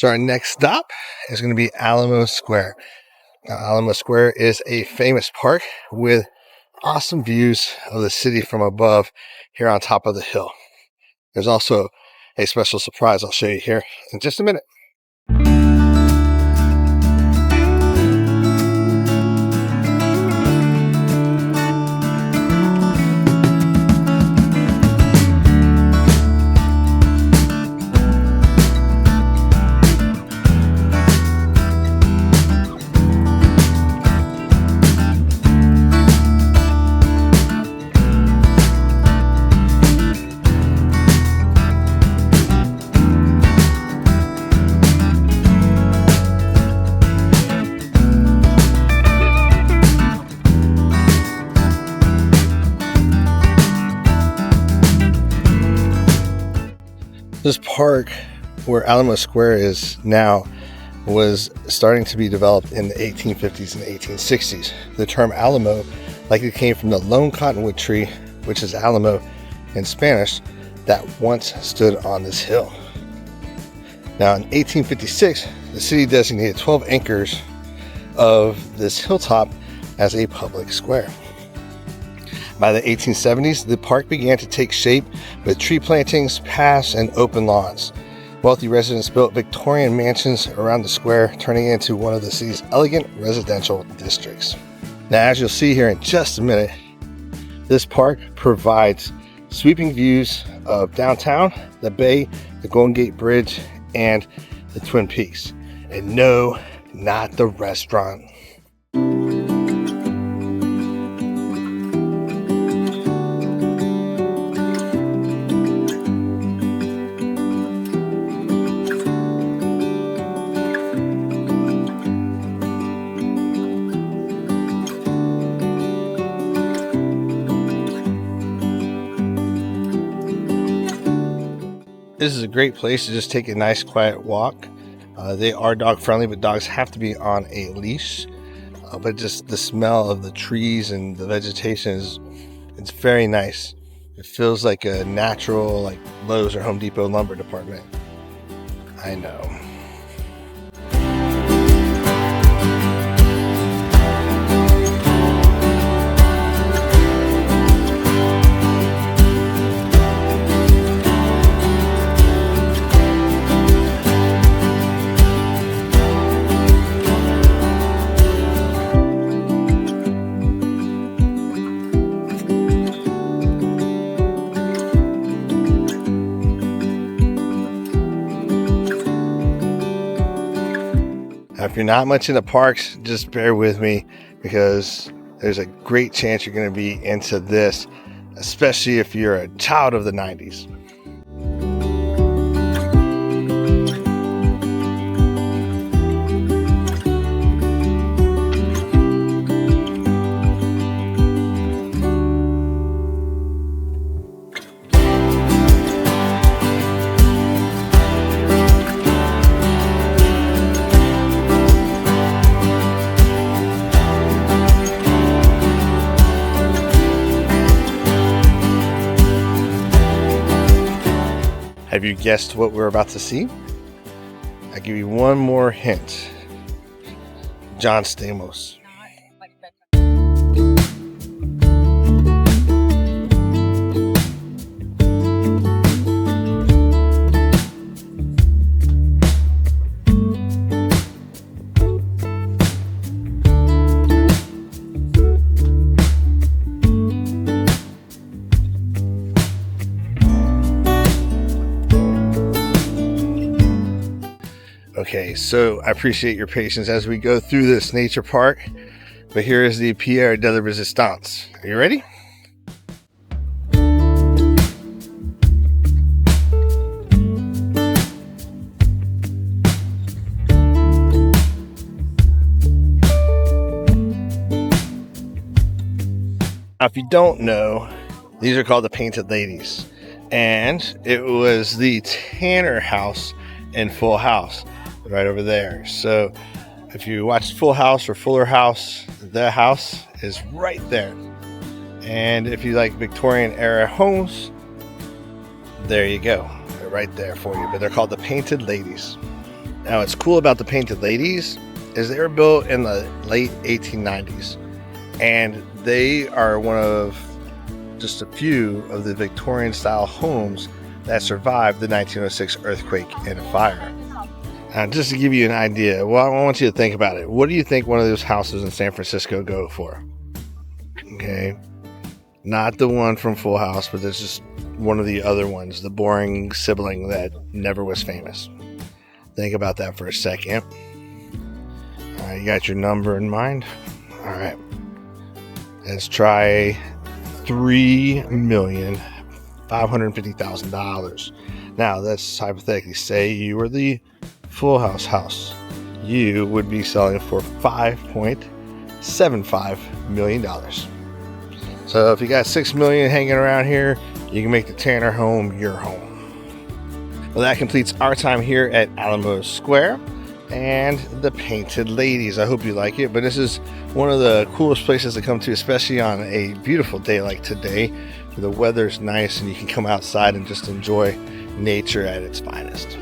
So our next stop is going to be Alamo Square. Now, Alamo Square is a famous park with awesome views of the city from above here on top of the hill. There's also a special surprise I'll show you here in just a minute. This park, where Alamo Square is now, was starting to be developed in the 1850s and 1860s. The term Alamo likely came from the lone cottonwood tree, which is Alamo in Spanish, that once stood on this hill. Now in 1856, the city designated 12 acres of this hilltop as a public square. By the 1870s, the park began to take shape with tree plantings, paths, and open lawns. Wealthy residents built Victorian mansions around the square, turning it into one of the city's elegant residential districts. Now, as you'll see here in just a minute, this park provides sweeping views of downtown, the bay, the Golden Gate Bridge, and the Twin Peaks. And no, not the restaurant. This is a great place to just take a nice quiet walk. They are dog friendly, but dogs have to be on a leash. But just the smell of the trees and the vegetation it's very nice. It feels like a natural, like Lowe's or Home Depot lumber department. I know. Now, if you're not much into parks, just bear with me because there's a great chance you're going to be into this, especially if you're a child of the 90s. Have you guessed what we're about to see? I'll give you one more hint. John Stamos. Okay, so I appreciate your patience as we go through this nature park, but here is the Pierre de la Resistance. Are you ready? Now, if you don't know, these are called the Painted Ladies, and it was the Tanner house in Full House right over there. So if you watch Full House or Fuller House, the house is right there. And if you like Victorian era homes, there you go. They're right there for you. But they're called the Painted Ladies. Now, what's cool about the Painted Ladies is they were built in the late 1890s, and they are one of just a few of the Victorian style homes that survived the 1906 earthquake and fire. Now, just to give you an idea, well, I want you to think about it. What do you think one of those houses in San Francisco go for? Okay, not the one from Full House, but there's just one of the other ones, the boring sibling that never was famous. Think about that for a second. All right, you got your number in mind? All right, let's try $3,550,000. Now, let's hypothetically say you were the Full House house. You would be selling for $5.75 million. So if you got $6 million hanging around here, you can make the Tanner home your home. Well, that completes our time here at Alamo Square and the Painted Ladies. I hope you like it, but this is one of the coolest places to come to, especially on a beautiful day like today, where the weather's nice and you can come outside and just enjoy nature at its finest.